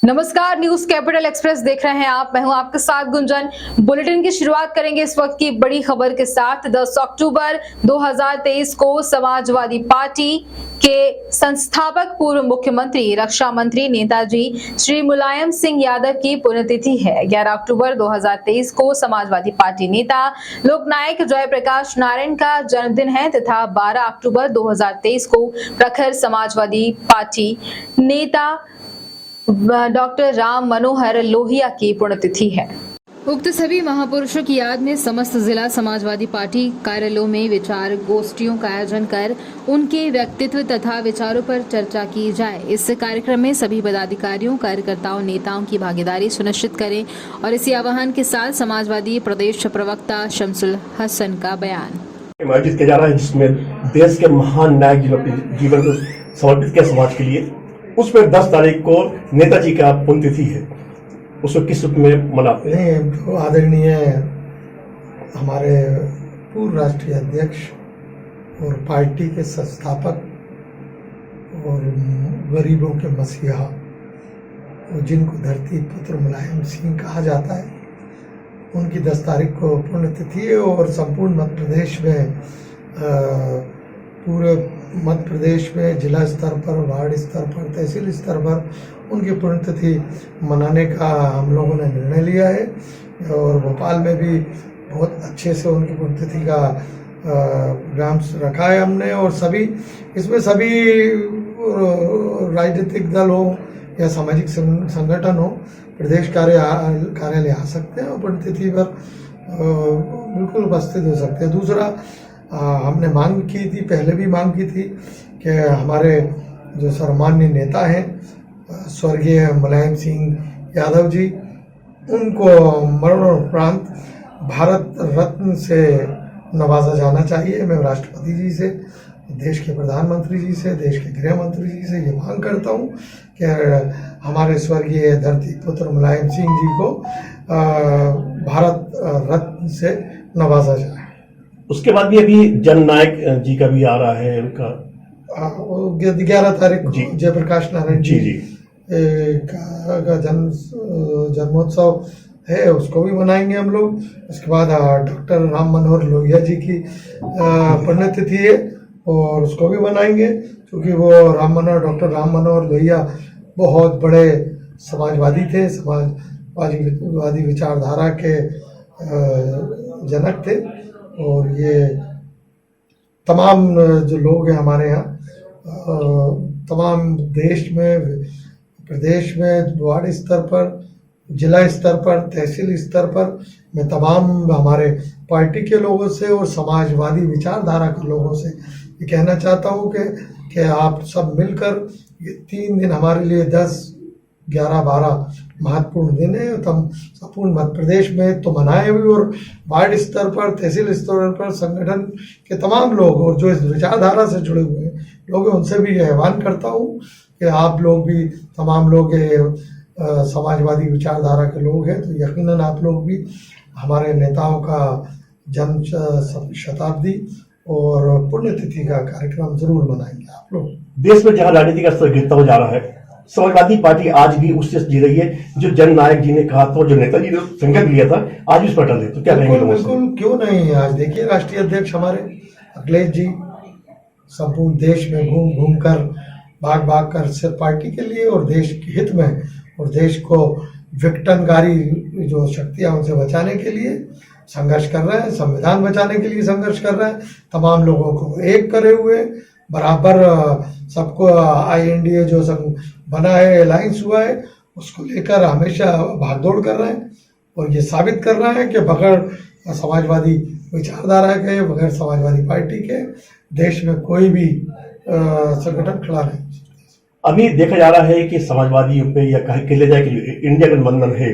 नमस्कार, news capital express देख रहे हैं आप। मैं हूं आपके साथ गुंजन। बुलेटिन की शुरुआत करेंगे इस वक्त की बड़ी खबर के साथ। 10 अक्टूबर 2023 को समाजवादी पार्टी के संस्थापक पूर्व मुख्यमंत्री, रक्षा मंत्री नेताजी श्री मुलायम सिंह यादव की पुण्यतिथि है। 11 अक्टूबर 2023 को समाजवादी पार्टी नेता लोकनायक जयप्रकाश नारायण का जन्मदिन है तथा 12 अक्टूबर 2023 को प्रखर समाजवादी पार्टी नेता डॉक्टर राम मनोहर लोहिया की पुण्यतिथि है। उक्त सभी महापुरुषों की याद में समस्त जिला समाजवादी पार्टी कार्यालयों में विचार गोष्ठियों का आयोजन कर उनके व्यक्तित्व तथा विचारों पर चर्चा की जाए। इस कार्यक्रम में सभी पदाधिकारियों, कार्यकर्ताओं, नेताओं की भागीदारी सुनिश्चित करें और इसी आह्वान के साथ समाजवादी प्रदेश प्रवक्ता शमसुल हसन का बयान आयोजित किया जा रहा है, जिसमें देश के महान नायक जीवन को समर्पित किया समाज के लिए। उसमें 10 तारीख को नेताजी का पुण्यतिथि है, उसको किस रूप में मनाते हैं? तो आदरणीय हमारे पूर्व राष्ट्रीय अध्यक्ष और पार्टी के संस्थापक और गरीबों के मसीहा, जिनको धरती पुत्र मुलायम सिंह कहा जाता है, उनकी 10 तारीख को पुण्यतिथि है। और संपूर्ण मध्य प्रदेश में पूरे मध्य प्रदेश में जिला स्तर पर, वार्ड स्तर पर, तहसील स्तर पर उनकी पुण्यतिथि मनाने का हम लोगों ने निर्णय लिया है। और भोपाल में भी बहुत अच्छे से उनकी पुण्यतिथि का प्रोग्राम रखा है हमने। और इसमें सभी राजनीतिक दल हो या सामाजिक संगठन हो, प्रदेश कार्यालय आ सकते हैं और पुण्यतिथि पर बिल्कुल उपस्थित हो सकते हैं। दूसरा, हमने मांग की थी, पहले भी मांग की थी कि हमारे जो सर्वमान्य नेता हैं स्वर्गीय मुलायम सिंह यादव जी, उनको मरणोपरांत भारत रत्न से नवाजा जाना चाहिए। मैं राष्ट्रपति जी से, देश के प्रधानमंत्री जी से, देश के गृह मंत्री जी से ये मांग करता हूँ कि हमारे स्वर्गीय धरती पुत्र मुलायम सिंह जी को भारत रत्न से नवाजा जाए। उसके बाद भी अभी जननायक जी का भी आ रहा है, उनका 11 तारीख को जयप्रकाश नारायण जी का जन्मोत्सव है, उसको भी मनाएंगे हम लोग। उसके बाद डॉक्टर राम मनोहर लोहिया जी की पुण्यतिथि है और उसको भी मनाएंगे, क्योंकि वो डॉक्टर राम मनोहर लोहिया बहुत बड़े समाजवादी थे, समाजवादी विचारधारा के जनक थे। और ये तमाम जो लोग हैं हमारे यहाँ, तमाम देश में, प्रदेश में, वार्ड स्तर पर, जिला स्तर पर, तहसील स्तर पर मैं तमाम हमारे पार्टी के लोगों से और समाजवादी विचारधारा के लोगों से ये कहना चाहता हूँ कि आप सब मिलकर ये 3 दिन हमारे लिए 10, 11, 12 महत्वपूर्ण दिन है। हम संपूर्ण मध्य प्रदेश में तो मनाए भी, और वार्ड स्तर पर, तहसील स्तर पर संगठन के तमाम लोग और जो इस विचारधारा से जुड़े हुए लोग हैं, उनसे भी आह्वान करता हूँ कि आप लोग भी, तमाम लोग समाजवादी विचारधारा के लोग हैं, तो यकीनन आप लोग भी हमारे नेताओं का जन्म शताब्दी और पुण्यतिथि का कार्यक्रम जरूर मनाएंगे। आप लोग देश में जहाँ राजनीति का स्तर गिरता हुआ जा रहा है, समाजवादी पार्टी आज भी उससे जी रही है जो जननायक जी ने कहा था और जो नेताजी ने संकल्प लिया था, आज भी उस पर अटल है। तो क्या कहेंगे? बिल्कुल, क्यों नहीं। आज देखिए, राष्ट्रीय अध्यक्ष हमारे अखिलेश जी संपूर्ण देश में घूम कर, भाग कर सिर्फ पार्टी के लिए और देश के हित में और देश को विघटनकारी जो शक्तियां उनसे बचाने के लिए संघर्ष कर रहे हैं, संविधान बचाने के लिए संघर्ष कर रहे हैं, तमाम लोगों को एक करे हुए, बराबर सबको INDA जो सब बना है, अलायंस हुआ है, उसको लेकर हमेशा भागदौड़ कर रहे हैं। और ये साबित कर रहा है कि बगैर समाजवादी विचारधारा के, बगैर समाजवादी पार्टी के देश में कोई भी संगठन खड़ा नहीं। अभी देखा जा रहा है कि समाजवादी पे या कह ले जाए कि इंडिया गठबंधन है,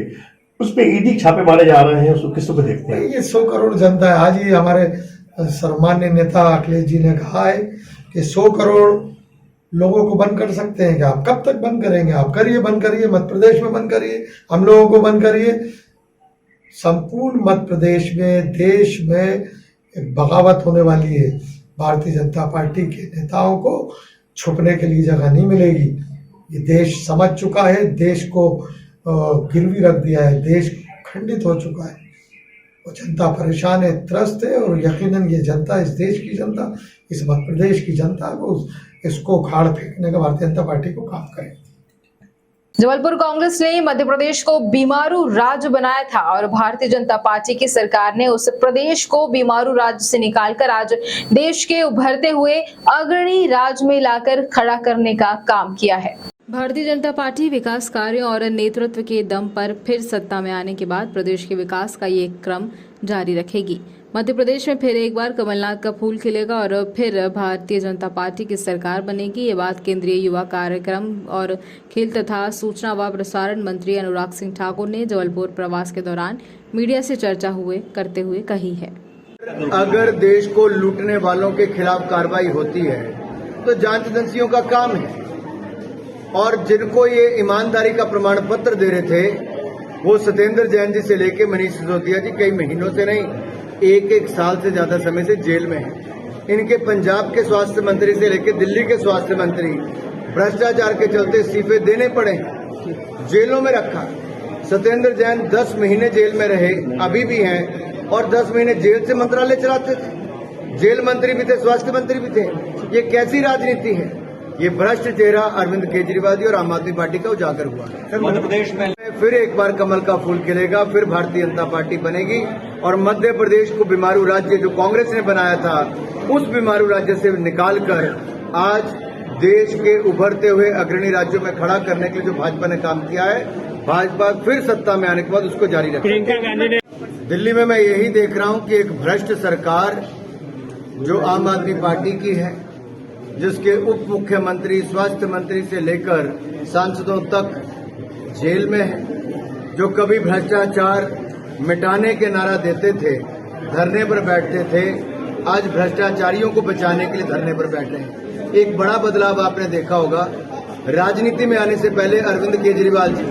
उस पर ईडी छापे मारे जा रहे हैं, उसको किस पे देखते हैं? ये 100 करोड़ जनता है। आज ही हमारे सम्मान्य नेता अखिलेश जी ने कहा है कि 100 करोड़ लोगों को बंद कर सकते हैं। क्या आप कब तक बंद करेंगे? आप करिए, बंद करिए, मध्य प्रदेश में बंद करिए, हम लोगों को बंद करिए। संपूर्ण मध्य प्रदेश में, देश में एक बगावत होने वाली है। भारतीय जनता पार्टी के नेताओं को छुपने के लिए जगह नहीं मिलेगी। ये देश समझ चुका है, देश को गिरवी रख दिया है, देश खंडित हो चुका है। वो जनता परेशान है, त्रस्त है, और यकीनन ये जनता, इस देश की जनता, इस मध्य प्रदेश की जनता को इसको उखाड़ फेंकने का भारतीय जनता पार्टी को काम करे। जबलपुर कांग्रेस ने मध्य प्रदेश को बीमारू राज्य बनाया था और भारतीय जनता पार्टी की सरकार ने उस प्रदेश को बीमारू राज्य से निकालकर आज देश के उभरते हुए अग्रणी राज्य में लाकर खड़ा करने का काम किया है। भारतीय जनता पार्टी विकास कार्यों और नेतृत्व के दम पर फिर सत्ता में आने के बाद प्रदेश के विकास का ये क्रम जारी रखेगी। मध्य प्रदेश में फिर एक बार कमलनाथ का फूल खिलेगा और फिर भारतीय जनता पार्टी की सरकार बनेगी। ये बात केंद्रीय युवा कार्यक्रम और खेल तथा सूचना व प्रसारण मंत्री अनुराग सिंह ठाकुर ने जबलपुर प्रवास के दौरान मीडिया से चर्चा करते हुए कही है। अगर देश को लूटने वालों के खिलाफ कार्रवाई होती है तो जांच एजेंसियों का काम है, और जिनको ये ईमानदारी का प्रमाण पत्र दे रहे थे वो सत्येंद्र जैन जी से लेकर मनीष सिसोदिया जी कई महीनों से नहीं, एक साल से ज्यादा समय से जेल में हैं। इनके पंजाब के स्वास्थ्य मंत्री से लेकर दिल्ली के स्वास्थ्य मंत्री भ्रष्टाचार के चलते इस्तीफे देने पड़े, जेलों में रखा। सत्येंद्र जैन 10 महीने जेल में रहे, अभी भी हैं, और 10 महीने जेल से मंत्रालय चलाते थे, जेल मंत्री भी थे, स्वास्थ्य मंत्री भी थे। ये कैसी राजनीति है? ये भ्रष्ट चेहरा अरविंद केजरीवाल जी और आम आदमी पार्टी का उजागर हुआ है। मध्य प्रदेश में फिर एक बार कमल का फूल खिलेगा, फिर भारतीय जनता पार्टी बनेगी, और मध्य प्रदेश को बीमारू राज्य जो कांग्रेस ने बनाया था उस बीमारू राज्य से निकालकर आज देश के उभरते हुए अग्रणी राज्यों में खड़ा करने के लिए जो भाजपा ने काम किया है, भाजपा फिर सत्ता में आने के बाद उसको जारी रखेगी। दिल्ली में मैं यही देख रहा हूं कि एक भ्रष्ट सरकार जो आम आदमी पार्टी की है, जिसके उप मुख्यमंत्री, स्वास्थ्य मंत्री से लेकर सांसदों तक जेल में है, जो कभी भ्रष्टाचार मिटाने के नारा देते थे, धरने पर बैठते थे, आज भ्रष्टाचारियों को बचाने के लिए धरने पर बैठे हैं। एक बड़ा बदलाव आपने देखा होगा, राजनीति में आने से पहले अरविंद केजरीवाल जी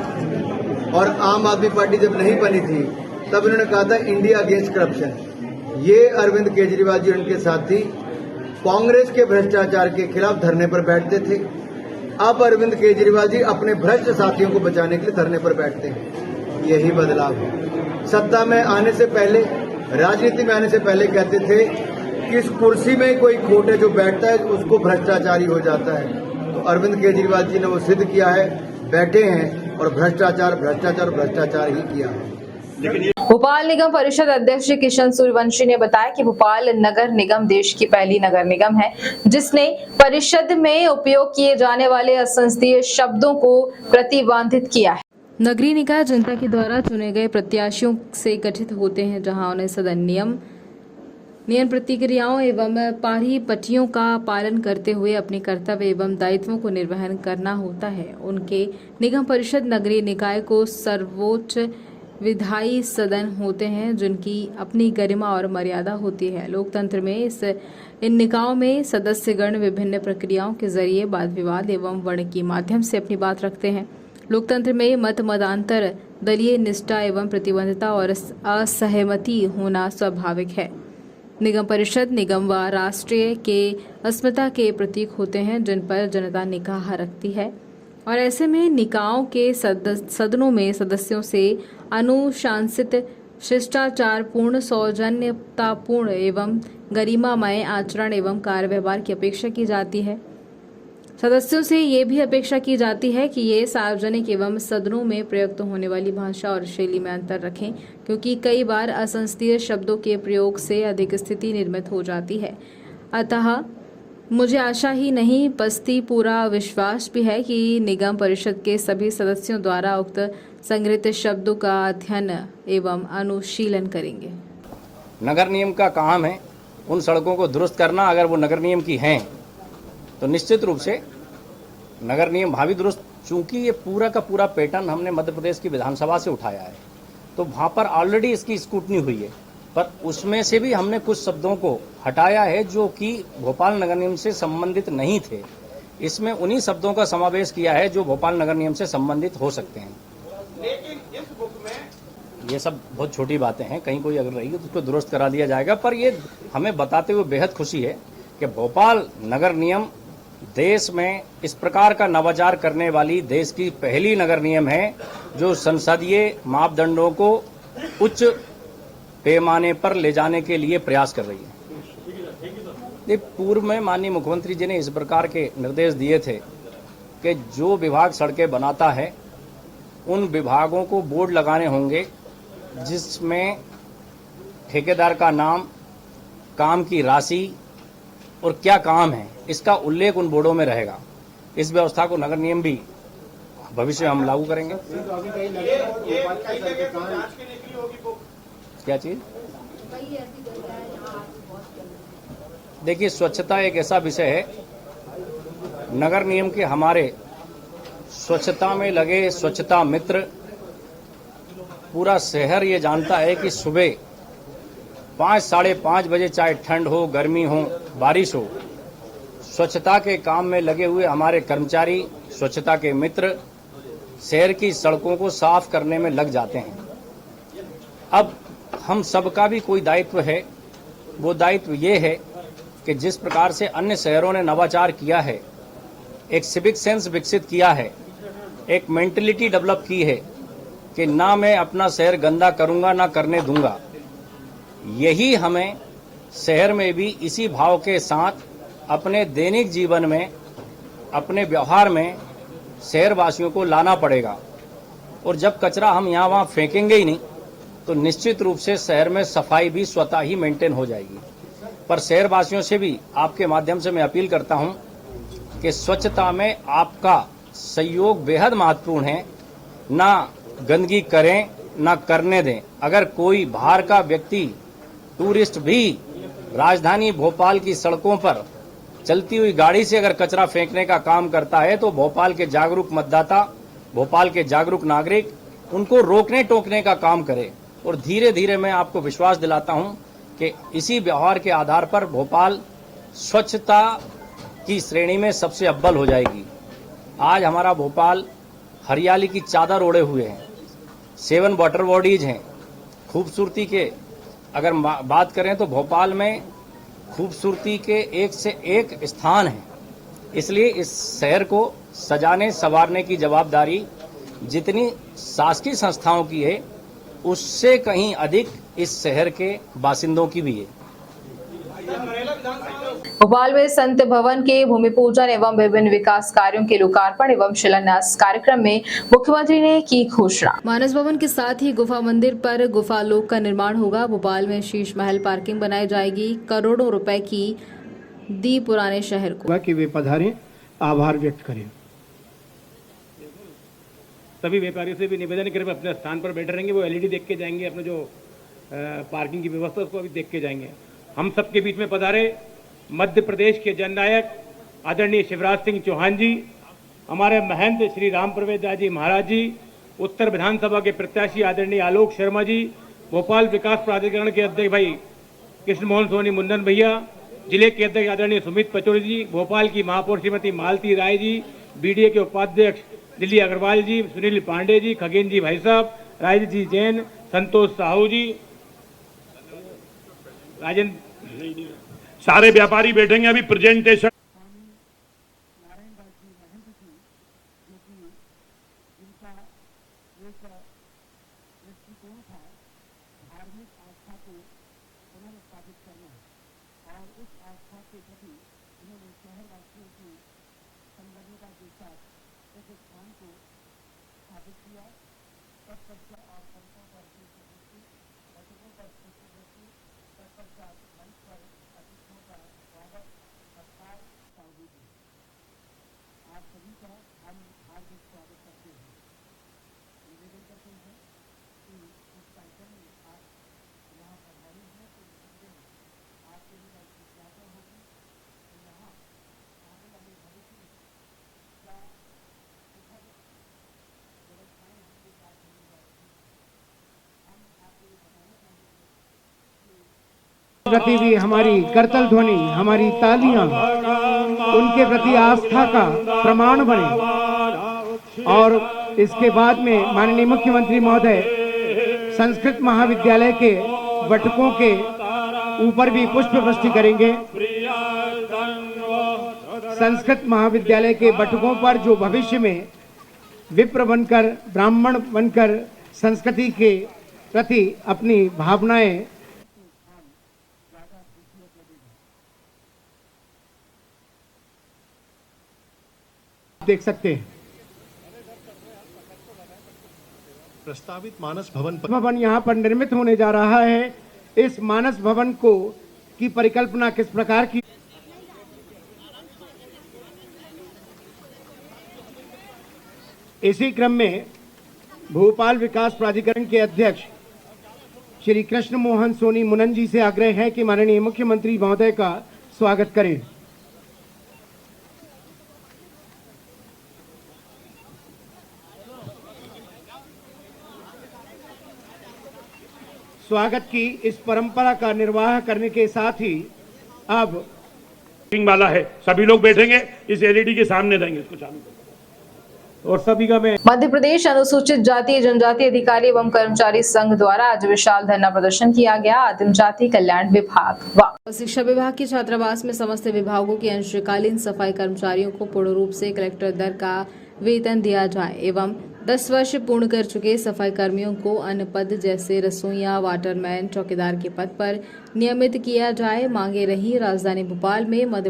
और आम आदमी पार्टी जब नहीं बनी थी तब उन्होंने कहा था इंडिया अगेंस्ट करप्शन। ये अरविंद केजरीवाल जी उनके साथी कांग्रेस के भ्रष्टाचार के खिलाफ धरने पर बैठते थे। अब अरविंद केजरीवाल जी अपने भ्रष्ट साथियों को बचाने के लिए धरने पर बैठते हैं। यही बदलाव है। सत्ता में आने से पहले, राजनीति में आने से पहले कहते थे कि इस कुर्सी में कोई खोटे जो बैठता है उसको भ्रष्टाचारी हो जाता है। तो अरविंद केजरीवाल जी ने वो सिद्ध किया है, बैठे हैं और भ्रष्टाचार ही किया है। भोपाल निगम परिषद अध्यक्ष किशन सूर्यवंशी ने बताया कि भोपाल नगर निगम देश की पहली नगर निगम है जिसने परिषद में उपयोग किए जाने वाले असंसदीय शब्दों को प्रतिबंधित किया है। नगरीय निकाय जनता के द्वारा चुने गए प्रत्याशियों से गठित होते हैं, जहां उन्हें सदन नियम प्रतिक्रियाओं एवं पारिपट्टियों का पालन करते हुए अपने कर्तव्य एवं दायित्वों को निर्वहन करना होता है। उनके निगम परिषद नगरीय निकाय को सर्वोच्च विधायी सदन होते हैं जिनकी अपनी गरिमा और मर्यादा होती है। लोकतंत्र में इन निकायों में सदस्यगण विभिन्न प्रक्रियाओं के जरिए वाद विवाद एवं वर्ण के माध्यम से अपनी बात रखते हैं। लोकतंत्र में मतांतर, दलीय निष्ठा एवं प्रतिबद्धता और असहमति होना स्वाभाविक है। निगम परिषद निगम व राष्ट्रीय के अस्मिता के प्रतीक होते हैं जिन पर जनता निगाह रखती है, और ऐसे में निकायों के सदनों में सदस्यों से अनुशासित, शिष्टाचार पूर्ण, सौजन्यतापूर्ण एवं गरिमामय आचरण एवं कार्य व्यवहार की अपेक्षा की जाती है। सदस्यों से ये भी अपेक्षा की जाती है कि ये सार्वजनिक एवं सदनों में प्रयुक्त होने वाली भाषा और शैली में अंतर रखें, क्योंकि कई बार असंसदीय शब्दों के प्रयोग से अधिक स्थिति निर्मित हो जाती है। अतः मुझे आशा ही नहीं बल्कि पूरा विश्वास भी है कि निगम परिषद के सभी सदस्यों द्वारा उक्त संग्रहित शब्दों का अध्ययन एवं अनुशीलन करेंगे। नगर नियम का काम है उन सड़कों को दुरुस्त करना। अगर वो नगर नियम की हैं तो निश्चित रूप से नगर नियम भावी दुरुस्त, चूंकि ये पूरा का पूरा पैटर्न हमने मध्य प्रदेश की विधानसभा से उठाया है तो वहाँ पर ऑलरेडी इसकी स्क्रूटनी हुई है, पर उसमें से भी हमने कुछ शब्दों को हटाया है जो कि भोपाल नगर नियम से संबंधित नहीं थे। इसमें उन्हीं शब्दों का समावेश किया है जो भोपाल नगर नियम से संबंधित हो सकते हैं। लेकिन इस बुक में ये सब बहुत छोटी बातें हैं, कहीं कोई अगर रहेगी तो उसको दुरुस्त करा दिया जाएगा। पर ये हमें बताते हुए बेहद खुशी है कि भोपाल नगर नियम देश में इस प्रकार का नवाचार करने वाली देश की पहली नगर निगम है जो संसदीय मापदंडों को उच्च पैमाने पर ले जाने के लिए प्रयास कर रही है। पूर्व में माननीय मुख्यमंत्री जी ने इस प्रकार के निर्देश दिए थे कि जो विभाग सड़कें बनाता है उन विभागों को बोर्ड लगाने होंगे जिसमें ठेकेदार का नाम, काम की राशि और क्या काम है इसका उल्लेख उन बोर्डों में रहेगा। इस व्यवस्था को नगर निगम भी भविष्य में हम लागू करेंगे। क्या चीज? देखिए, स्वच्छता एक ऐसा विषय है, नगर निगम के हमारे स्वच्छता में लगे स्वच्छता मित्र, पूरा शहर ये जानता है कि सुबह 5 साढ़े 5 बजे, चाहे ठंड हो, गर्मी हो, बारिश हो, स्वच्छता के काम में लगे हुए हमारे कर्मचारी, स्वच्छता के मित्र शहर की सड़कों को साफ करने में लग जाते हैं। अब हम सबका भी कोई दायित्व है, वो दायित्व ये है कि जिस प्रकार से अन्य शहरों ने नवाचार किया है, एक सिविक सेंस विकसित किया है, एक मेंटलिटी डेवलप की है कि ना मैं अपना शहर गंदा करूंगा ना करने दूंगा, यही हमें शहर में भी इसी भाव के साथ अपने दैनिक जीवन में, अपने व्यवहार में शहरवासियों को लाना पड़ेगा। और जब कचरा हम यहाँ वहाँ फेंकेंगे ही नहीं तो निश्चित रूप से शहर में सफाई भी स्वतः ही मेंटेन हो जाएगी। पर शहरवासियों से भी आपके माध्यम से मैं अपील करता हूँ कि स्वच्छता में आपका सहयोग बेहद महत्वपूर्ण है। ना गंदगी करें ना करने दें। अगर कोई बाहर का व्यक्ति, टूरिस्ट भी राजधानी भोपाल की सड़कों पर चलती हुई गाड़ी से अगर कचरा फेंकने का काम करता है तो भोपाल के जागरूक मतदाता, भोपाल के जागरूक नागरिक उनको रोकने टोकने का काम करें। और धीरे धीरे मैं आपको विश्वास दिलाता हूं कि इसी व्यवहार के आधार पर भोपाल स्वच्छता की श्रेणी में सबसे अव्वल हो जाएगी। आज हमारा भोपाल हरियाली की चादर ओढ़े हुए है, 7 वाटर बॉडीज हैं। खूबसूरती के अगर बात करें तो भोपाल में खूबसूरती के एक से एक स्थान है। इसलिए इस शहर को सजाने संवारने की जवाबदारी जितनी शासकीय संस्थाओं की है उससे कहीं अधिक इस शहर के बासिंदों की भी है। भोपाल में संत भवन के भूमि पूजन एवं विभिन्न विकास कार्यों के लोकार्पण एवं शिलान्यास कार्यक्रम में मुख्यमंत्री ने की घोषणा। मानस भवन के साथ ही गुफा मंदिर पर गुफा लोक का निर्माण होगा। भोपाल में शीश महल पार्किंग बनाई जाएगी। करोड़ों रुपए की दी पुराने शहर को। कि वे पधारें, आभार व्यक्त करें। सभी व्यापारियों से भी निवेदन करें अपने स्थान पर बैठे रहेंगे, वो एलईडी देख के जाएंगे, अपने जो पार्किंग की व्यवस्था उसको अभी देख के जाएंगे। हम सबके बीच में पधारे मध्य प्रदेश के जननायक आदरणीय शिवराज सिंह चौहान जी, हमारे महंत श्री राम प्रवेश दास जी महाराज जी, उत्तर विधानसभा के प्रत्याशी आदरणीय आलोक शर्मा जी, भोपाल विकास प्राधिकरण के अध्यक्ष भाई कृष्ण मोहन सोनी मुंडन भैया, जिले के अध्यक्ष आदरणीय सुमित पचौरी जी, भोपाल की महापौर श्रीमती मालती राय जी, बीडीए के उपाध्यक्ष दिल्ली अग्रवाल जी, सुनील पांडे जी, खगेन जी भाई साहब, राजेश जी जैन, संतोष साहू जी, राजेंद्र, सारे व्यापारी बैठेंगे। अभी प्रेजेंटेशन प्रति भी हमारी करतल ध्वनि, हमारी तालियां उनके प्रति आस्था का प्रमाण बने। और इसके बाद में माननीय मुख्यमंत्री महोदय संस्कृत महाविद्यालय के वटकों के ऊपर भी पुष्प वृष्टि करेंगे। संस्कृत महाविद्यालय के बटुकों पर जो भविष्य में विप्र बनकर, ब्राह्मण बनकर संस्कृति के प्रति अपनी भावनाएं देख सकते हैं। प्रस्तावित मानस भवन भवन यहाँ पर निर्मित होने जा रहा है। इस मानस भवन को की परिकल्पना किस प्रकार की? इसी क्रम में भोपाल विकास प्राधिकरण के अध्यक्ष श्री कृष्ण मोहन सोनी मुनन जी से आग्रह है कि माननीय मुख्यमंत्री महोदय का स्वागत करें। स्वागत की इस परंपरा का निर्वाह करने के साथ ही अब वाला है, सभी लोग बैठेंगे, इस एलईडी के सामने देंगे, इसको चालू और सभी का मैं मध्य प्रदेश अनुसूचित जाति जनजाति अधिकारी एवं कर्मचारी संघ द्वारा आज विशाल धरना प्रदर्शन किया गया। आदिम जाति कल्याण विभाग व शिक्षा विभाग के छात्रावास में समस्त विभागों के अंशकालीन सफाई कर्मचारियों को पूर्ण रूप से कलेक्टर दर का वेतन दिया जाए एवं 10 वर्ष पूर्ण कर चुके सफाई कर्मियों को अन्य पद जैसे रसोइया, वाटरमैन, चौकीदार के पद पर नियमित किया जाए मांगे रही। राजधानी भोपाल में मध्य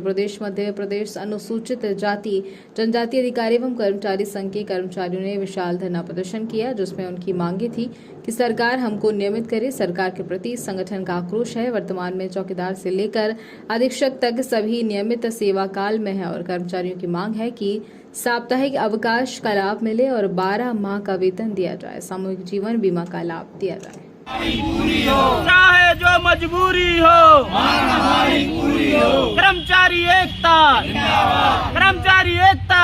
प्रदेश अनुसूचित जाति जनजाति अधिकारी एवं कर्मचारी संघ के कर्मचारियों ने विशाल धरना प्रदर्शन किया, जिसमें उनकी मांगे थी कि सरकार हमको नियमित करे। सरकार के प्रति संगठन का आक्रोश है। वर्तमान में चौकीदार से लेकर अधीक्षक तक सभी नियमित सेवा काल में है और कर्मचारियों की मांग है कि साप्ताहिक अवकाश का लाभ मिले और 12 माह का वेतन दिया जाए। सामूहिक जीवन बीमा का लाभ दिया जाए। चाहे जो मजबूरी हो, कर्मचारी एकता, कर्मचारी एकता,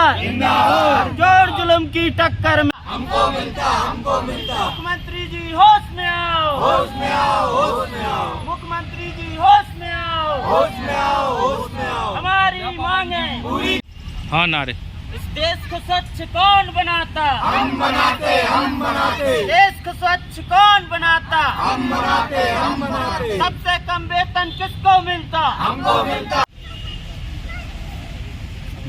जोर जुल्म की टक्कर में हमको मिलता। मुख्यमंत्री जी होश में आओ, होश में आओ, होश में आओ। मुख्यमंत्री जी होश में आओ, होश में आओ, होश में आओ। हमारी मांगे पूरी। हाँ नारे। इस देश को स्वच्छ कौन बनाता? हम बनाते, हम बनाते। देश को स्वच्छ कौन बनाता? हम बनाते, हम बनाते। सबसे कम वेतन किसको मिलता? हमको मिलता।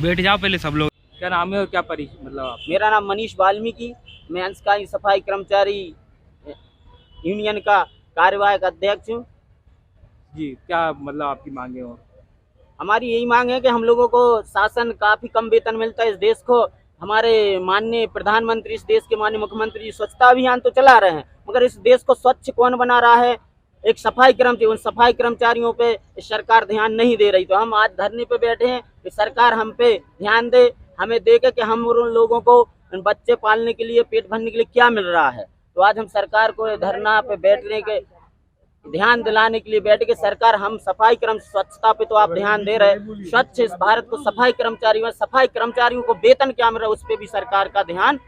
बैठ जाओ पहले सब लोग। क्या नाम है और क्या परिचय मतलब आप? मेरा नाम मनीष वाल्मीकि, मैं अंशकालीन सफाई कर्मचारी यूनियन का कार्यवाहक अध्यक्ष हूँ। जी, क्या मतलब आपकी मांगे हो? हमारी यही मांग है कि हम लोगों को शासन काफी कम वेतन मिलता है। इस देश को हमारे माननीय प्रधानमंत्री, इस देश के माननीय मुख्यमंत्री स्वच्छता अभियान तो चला रहे हैं, मगर इस देश को स्वच्छ कौन बना रहा है? एक सफाई कर्मचारी, उन सफाई कर्मचारियों पे सरकार ध्यान नहीं दे रही। तो हम आज धरने पे बैठे हैं कि सरकार हम पे ध्यान दे, हमें देखे कि हम उन लोगों को बच्चे पालने के लिए, पेट भरने के लिए क्या मिल रहा है। तो आज हम सरकार को धरना पे बैठने के ध्यान दिलाने के लिए बैठ के, सरकार हम सफाई स्वच्छता पे तो आप ध्यान दे रहे, स्वच्छ इस भारत को सफाई कर्मचारियों को वेतन क्या मिल रहा है उस पे भी सरकार का ध्यान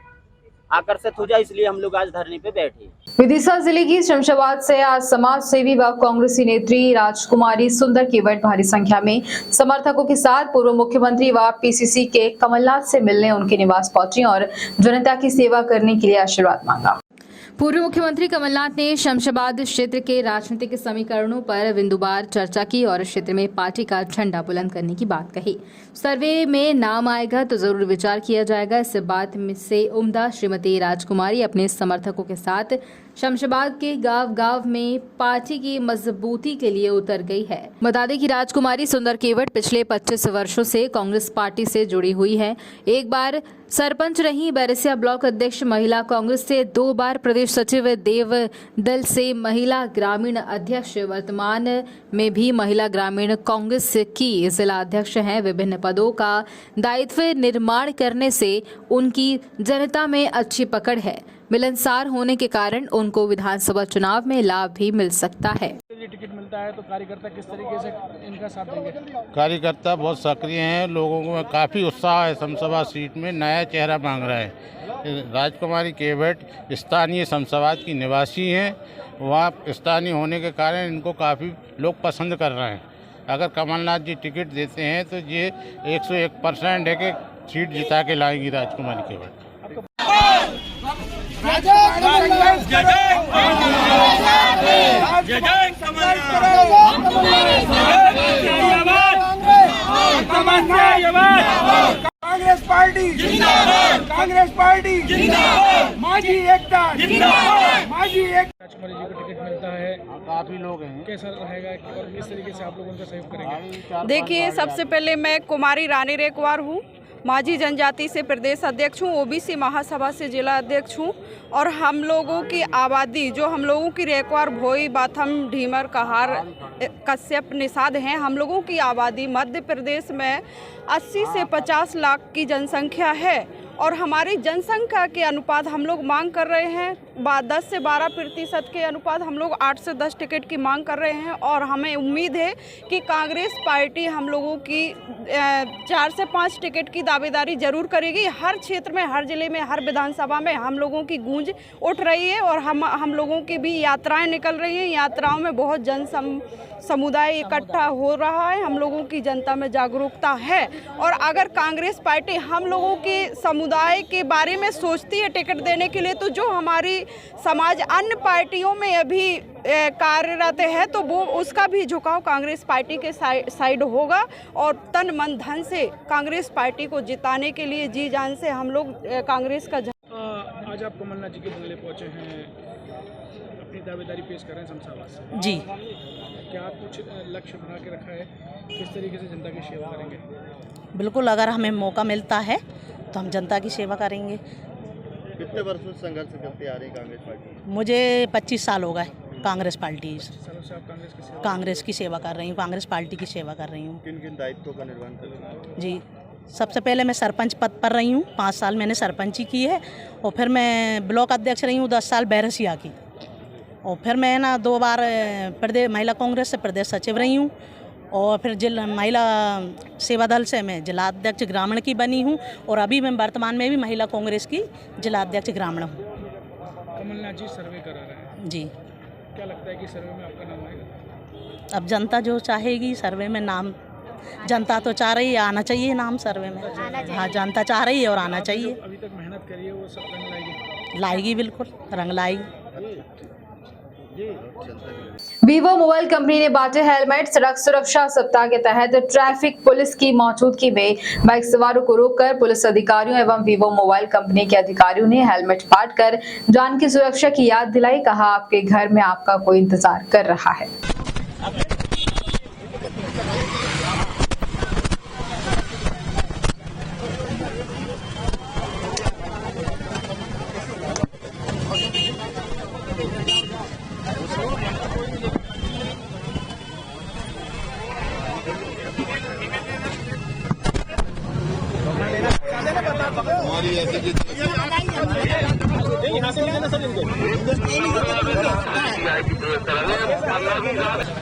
आकर्षित हो जाए, इसलिए हम लोग आज धरने पे बैठे। विदिशा जिले की शमशाबाद से आज समाज सेवी व कांग्रेसी नेत्री राजकुमारी सुंदर केवट भारी संख्या में समर्थकों के साथ पूर्व मुख्यमंत्री व पीसीसी के कमलनाथ से मिलने उनके निवास पहुंची और जनता की सेवा करने के लिए आशीर्वाद मांगा। पूर्व मुख्यमंत्री कमलनाथ ने शमशाबाद क्षेत्र के राजनीतिक समीकरणों पर बिंदुवार चर्चा की और क्षेत्र में पार्टी का झंडा बुलंद करने की बात कही। सर्वे में नाम आएगा तो जरूर विचार किया जाएगा। इस बात से उम्दा श्रीमती राजकुमारी अपने समर्थकों के साथ शमशाबाद के गांव-गांव में पार्टी की मजबूती के लिए उतर गई है। बता दें कि राजकुमारी सुंदर केवट पिछले 25 वर्षों से कांग्रेस पार्टी से जुड़ी हुई है। एक बार सरपंच रही, बैरसिया ब्लॉक अध्यक्ष महिला कांग्रेस से, 2 बार प्रदेश सचिव देव दल से महिला ग्रामीण अध्यक्ष, वर्तमान में भी महिला ग्रामीण कांग्रेस की जिला अध्यक्ष हैं। विभिन्न पदों का दायित्व निर्माण करने से उनकी जनता में अच्छी पकड़ है। मिलनसार होने के कारण उनको विधानसभा चुनाव में लाभ भी मिल सकता है। टिकट मिलता है तो कार्यकर्ता किस तरीके से इनका साथ देंगे? कार्यकर्ता बहुत सक्रिय हैं, लोगों को काफ़ी उत्साह है। शमशाबाद सीट में नया चेहरा मांग रहा है। राजकुमारी केवट स्थानीय शमशाबाद की निवासी हैं, वहाँ स्थानीय होने के कारण इनको काफ़ी लोग पसंद कर रहे हैं। अगर कमलनाथ जी टिकट देते हैं तो ये 101% है कि सीट जिता के लाएंगी राजकुमारी केवट। कांग्रेस पार्टी जिंदाबाद, कांग्रेस पार्टी जिंदाबाद, माजी एकता जिंदाबाद, माजी एकता। राजकुमारी जी को टिकट मिलता है, काफ़ी लोग हैं। कैसा रहेगा और किस तरीके से आप लोग उनका सहयोग करेंगे? देखिए, सबसे पहले मैं कुमारी रानी रेकवार हूँ, माझी जनजाति से प्रदेश अध्यक्ष हूँ, ओबीसी महासभा से जिला अध्यक्ष हूँ। और हम लोगों की आबादी जो हम लोगों की रेकवार, भोई, बाथम, ढीमर, कहार, कश्यप, निषाद हैं, हम लोगों की आबादी मध्य प्रदेश में 80 से 50 लाख की जनसंख्या है। और हमारी जनसंख्या के अनुपात हम लोग मांग कर रहे हैं 10 से 12% के अनुपात हम लोग 8 से 10 टिकट की मांग कर रहे हैं। और हमें उम्मीद है कि कांग्रेस पार्टी हम लोगों की 4 से 5 टिकट की दावेदारी जरूर करेगी। हर क्षेत्र में, हर जिले में, हर विधानसभा में हम लोगों की गूंज उठ रही है और हम लोगों की भी यात्राएं निकल रही हैं। यात्राओं में बहुत समुदाय इकट्ठा हो रहा है, हम लोगों की जनता में जागरूकता है। और अगर कांग्रेस पार्टी हम लोगों के समुदाय के बारे में सोचती है टिकट देने के लिए, तो जो हमारी समाज अन्य पार्टियों में अभी कार्यरत है, तो वो उसका भी झुकाव कांग्रेस पार्टी के साइड होगा। और तन मन धन से कांग्रेस पार्टी को जिताने के लिए जी जान से हम लोग कांग्रेस का आज आप कमलनाथ जी के बंगले पहुंचे हैं, अपनी दावेदारी पेश कर रहे हैं शमशाबाद से। जी, क्या कुछ लक्ष्य बना के रखा है, किस तरीके से जनता की सेवा करेंगे? बिल्कुल, अगर हमें मौका मिलता है तो हम जनता की सेवा करेंगे। कितने वर्षों से संघर्ष करते आ रही कांग्रेस पार्टी? मुझे 25 साल हो गए कांग्रेस पार्टी, सालों से आप कांग्रेस की सेवा कर रही हूँ, कांग्रेस पार्टी की सेवा कर रही हूँ। किन किन दायित्वों का निर्वहन कर रही हैं? जी, सबसे पहले मैं सरपंच पद पर रही हूँ, 5 साल मैंने सरपंची की है। और फिर मैं ब्लॉक अध्यक्ष रही हूँ 10 साल बैरसिया की। और फिर मैं 2 बार प्रदेश महिला कांग्रेस से प्रदेश सचिव रही हूँ। और फिर जिला महिला सेवा दल से मैं जिला अध्यक्ष ग्रामीण की बनी हूँ। और अभी मैं वर्तमान में भी महिला कांग्रेस की जिला अध्यक्ष ग्रामीण हूँ। कमलनाथ जी सर्वे करा रहे हैं जी, क्या लगता है कि सर्वे में आपका नाम आएगा? अब जनता जो चाहेगी सर्वे में नाम, जनता तो चाह रही है, आना चाहिए नाम सर्वे में। हाँ, जनता चाह रही है और आना चाहिए। अभी तक मेहनत करी है वो सब रंग लाएगी? लाएगी, बिल्कुल रंग लाएगी। वीवो मोबाइल कंपनी ने बांटे हेलमेट। सड़क सुरक्षा सप्ताह के तहत ट्रैफिक पुलिस की मौजूदगी में बाइक सवारों को रोककर पुलिस अधिकारियों एवं वीवो मोबाइल कंपनी के अधिकारियों ने हेलमेट बांटकर जान की सुरक्षा की याद दिलाई। कहा, आपके घर में आपका कोई इंतजार कर रहा है।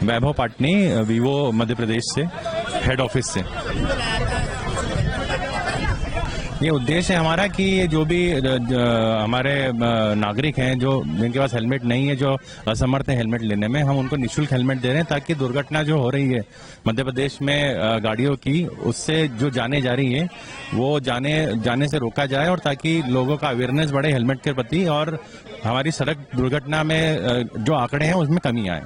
वैभव पाटनी, वीवो मध्य प्रदेश से, हेड ऑफिस से। ये उद्देश्य है हमारा कि जो भी हमारे नागरिक हैं जो जिनके पास हेलमेट नहीं है, जो असमर्थ है हेलमेट लेने में, हम उनको निःशुल्क हेलमेट दे रहे हैं ताकि दुर्घटना जो हो रही है मध्य प्रदेश में गाड़ियों की, उससे जो जाने जा रही है वो जाने से रोका जाए और ताकि लोगों का अवेयरनेस बढ़े हेलमेट के प्रति और हमारी सड़क दुर्घटना में जो आंकड़े हैं उसमें कमी आए।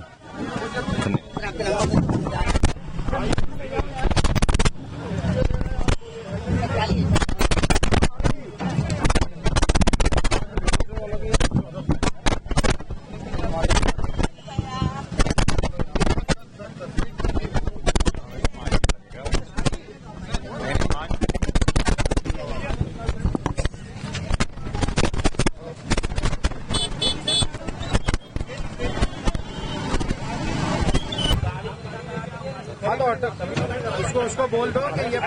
उसको बोल दो कि ये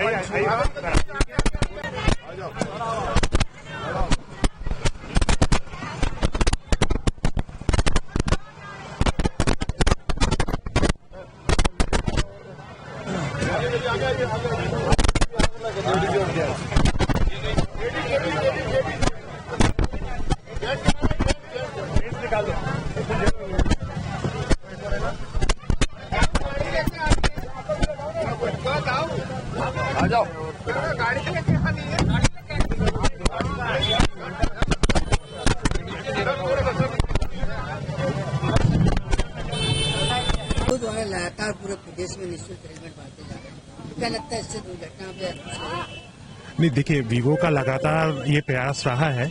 आ जाओ गाड़ी लगातार पूरे प्रदेश में निःशुल्क हेलमेट बांटे जा रहे हैं। क्या लगता है इससे दुर्घटना पे? नहीं, देखिए, वीवो का लगातार ये प्रयास रहा है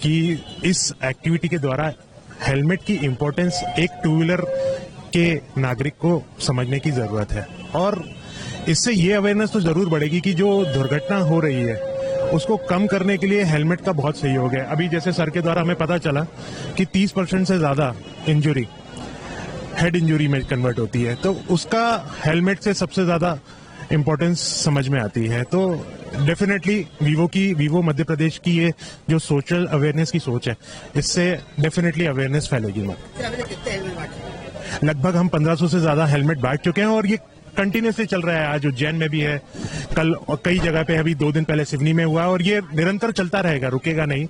कि इस एक्टिविटी के द्वारा हेलमेट की इम्पोर्टेंस एक टू व्हीलर के नागरिक को समझने की जरूरत है, और इससे ये अवेयरनेस तो जरूर बढ़ेगी कि जो दुर्घटना हो रही है उसको कम करने के लिए हेलमेट का बहुत सहयोग है। अभी जैसे सर के द्वारा हमें पता चला कि 30% से ज्यादा इंजरी हेड इंजरी में कन्वर्ट होती है, तो उसका हेलमेट से सबसे ज्यादा इम्पोर्टेंस समझ में आती है। तो डेफिनेटली वीवो मध्य प्रदेश की ये जो सोशल अवेयरनेस की सोच है, इससे डेफिनेटली अवेयरनेस फैलेगी। लगभग हम 1500 से ज्यादा हेलमेट बांट चुके हैं और ये कंटिन्यूसली चल रहा है। आज उज्जैन में भी है, कल और कई जगह पे, अभी 2 दिन पहले सिवनी में हुआ, और ये निरंतर चलता रहेगा, रुकेगा नहीं।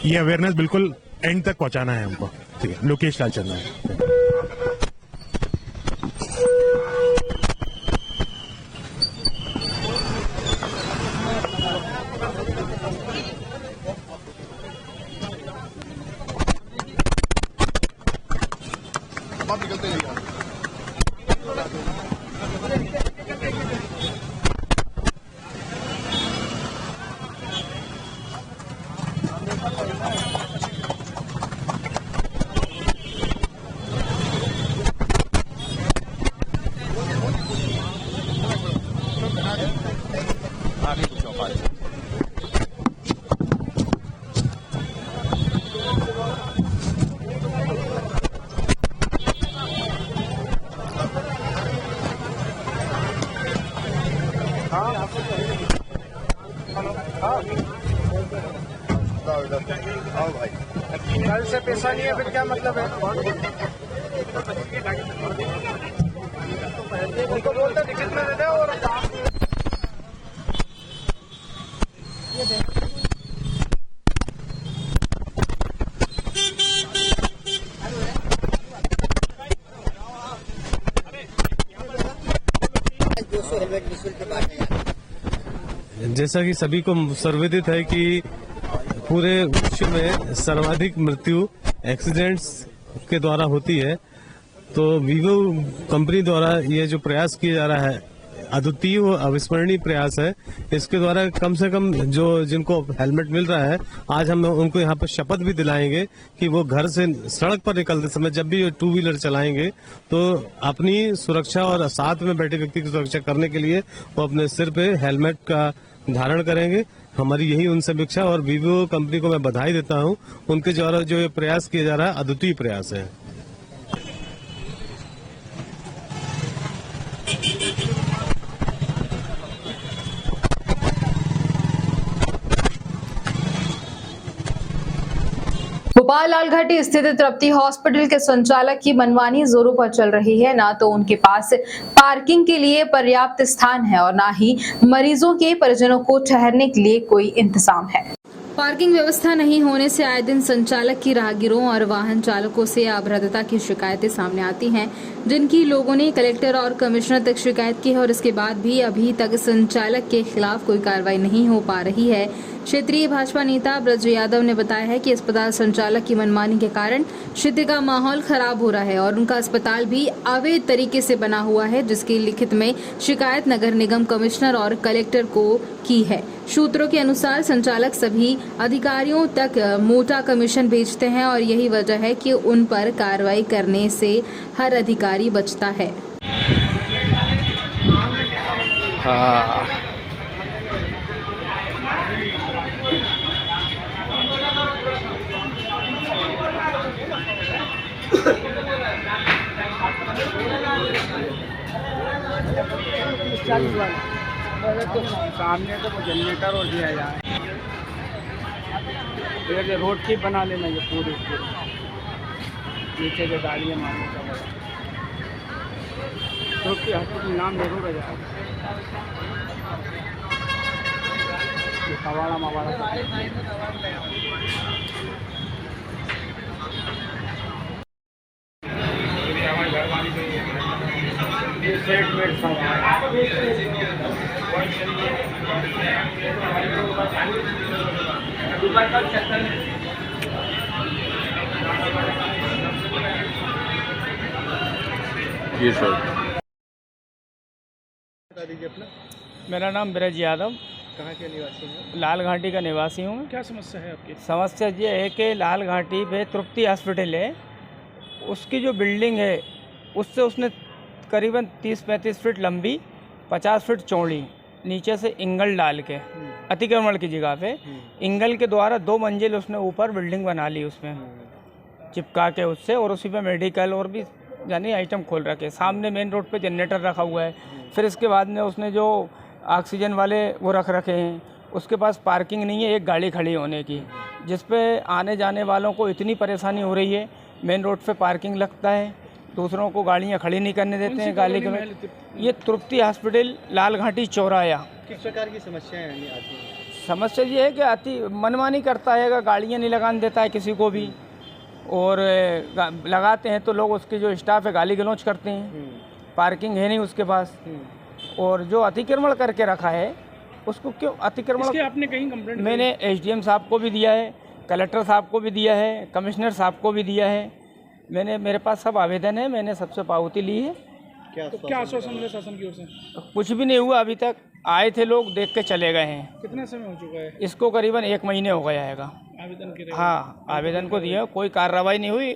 ये अवेयरनेस बिल्कुल एंड तक पहुंचाना है हमको। ठीक है, लोकेश लाल चंद्रा है। कल से पैसा नहीं है फिर क्या मतलब है? उनको बोलते टिकट में देते और जैसा कि सभी को सर्वविदित है कि पूरे विश्व में सर्वाधिक मृत्यु एक्सीडेंट्स के द्वारा होती है, तो वीवो कंपनी द्वारा ये जो प्रयास किया जा रहा है अद्वितीय व अविस्मरणीय प्रयास है। इसके द्वारा कम से कम जो जिनको हेलमेट मिल रहा है, आज हम उनको यहाँ पर शपथ भी दिलाएंगे कि वो घर से सड़क पर निकलते समय जब भी टू व्हीलर चलाएंगे तो अपनी सुरक्षा और साथ में बैठे व्यक्ति की सुरक्षा करने के लिए वो अपने सिर पे हेलमेट का धारण करेंगे। हमारी यही उनसे अपेक्षा, और वीवो कंपनी को मैं बधाई देता हूँ। उनके द्वारा जो ये प्रयास किया जा रहा है अद्वितीय प्रयास है। भोपाल लालघाटी स्थित तृप्ति हॉस्पिटल के संचालक की मनमानी जोरों पर चल रही है। ना तो उनके पास पार्किंग के लिए पर्याप्त स्थान है और ना ही मरीजों के परिजनों को ठहरने के लिए कोई इंतजाम है। पार्किंग व्यवस्था नहीं होने से आए दिन संचालक की राहगीरों और वाहन चालकों से अभद्रता की शिकायतें सामने आती हैं, जिनकी लोगों ने कलेक्टर और कमिश्नर तक शिकायत की है और इसके बाद भी अभी तक संचालक के खिलाफ कोई कार्रवाई नहीं हो पा रही है। क्षेत्रीय भाजपा नेता ब्रज यादव ने बताया है कि अस्पताल संचालक की मनमानी के कारण क्षेत्र का माहौल खराब हो रहा है और उनका अस्पताल भी अवैध तरीके से बना हुआ है, जिसकी लिखित में शिकायत नगर निगम कमिश्नर और कलेक्टर को की है। सूत्रों के अनुसार संचालक सभी अधिकारियों तक मोटा कमीशन भेजते हैं और यही वजह है कि उन पर कार्रवाई करने से हर अधिकारी बचता है। सामने तो जनरेटर और दिया जाए, ये रोड की बना लेना, ये पूरी नीचे जो गाड़ियाँ मारने का तो हॉस्पिटल नाम जरूर है जाए, कवाड़ा मवाड़ा सेट वेट सब ये सर बता दीजिए अपना। मेरा नाम ब्रज यादव, कहाँ के निवासी हैं? लाल घाटी का निवासी हूँ। क्या समस्या है आपकी? समस्या ये है कि लाल घाटी पे तृप्ति हॉस्पिटल है, उसकी जो बिल्डिंग है उससे उसने करीबन 30-35 फीट लंबी, 50 फीट चौड़ी, नीचे से इंगल डाल के अतिक्रमण की जगह पे इंगल के द्वारा 2 मंजिल उसने ऊपर बिल्डिंग बना ली उसमें चिपका के उससे, और उसी पे मेडिकल और भी यानी आइटम खोल रखे। सामने मेन रोड पे जनरेटर रखा हुआ है। फिर इसके बाद में उसने जो ऑक्सीजन वाले वो रख रखे हैं, उसके पास पार्किंग नहीं है एक गाड़ी खड़ी होने की, जिस पे आने जाने वालों को इतनी परेशानी हो रही है। मेन रोड पे पार्किंग लगता है, दूसरों को गाड़ियां खड़ी नहीं करने देते हैं गाली के। ये तृप्ति हॉस्पिटल लाल घाटी चौराया। किस प्रकार की समस्याएं आती हैं? समस्या ये है कि अति मनमानी करता है, गाड़ियाँ नहीं लगाने देता है किसी को भी, और लगाते हैं तो लोग उसके जो स्टाफ है गाली गलौज करते हैं। पार्किंग है नहीं उसके पास, और जो अतिक्रमण करके रखा है उसको क्यों अतिक्रमण। इसके आपने कहीं कंप्लेंट? मैंने एसडीएम साहब को भी दिया है, कलेक्टर साहब को भी दिया है, कमिश्नर साहब को भी दिया है। मेरे पास सब आवेदन है, मैंने सबसे पावती ली है। क्या आश्वासन मिला शासन की ओर से? कुछ भी नहीं हुआ अभी तक। आए थे लोग, देख के चले गए हैं। कितना समय हो चुका है? इसको करीबन 1 महीने हो गया है आवेदन के? हाँ, आवेदन को दिया, कोई कार्रवाई नहीं हुई।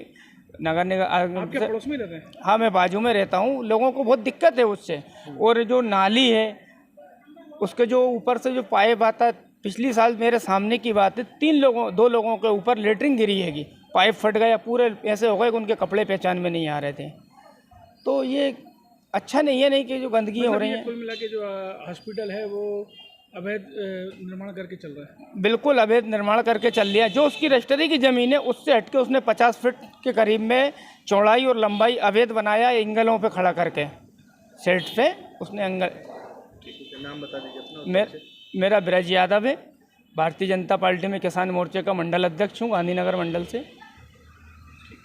नगर निगम आपके पड़ोस में रहते हैं? हाँ, मैं बाजू में रहता हूँ। लोगों को बहुत दिक्कत है उससे। और जो नाली है उसके जो ऊपर से जो पाइप आता है, पिछली साल मेरे सामने की बात है, 2 लोगों के ऊपर लेटरिन गिरी हैगी, पाइप फट गया, पूरे ऐसे हो गए कि उनके कपड़े पहचान में नहीं आ रहे थे। तो ये अच्छा नहीं है, नहीं कि जो गंदगी हो रही है। कुल मिला के जो हॉस्पिटल है वो अवैध निर्माण करके चल रहा है? बिल्कुल अवैध निर्माण करके चल लिया। जो उसकी रजिस्ट्री की ज़मीन है उससे हटके उसने 50 फीट के करीब में चौड़ाई और लंबाई अवैध बनाया, एंगलों पे खड़ा करके सेट पे उसने एंगल। नाम बता दीजिए अपना। मेरा ब्रज यादव है, भारतीय जनता पार्टी में किसान मोर्चे का मंडल अध्यक्ष हूँ, गांधीनगर मंडल से।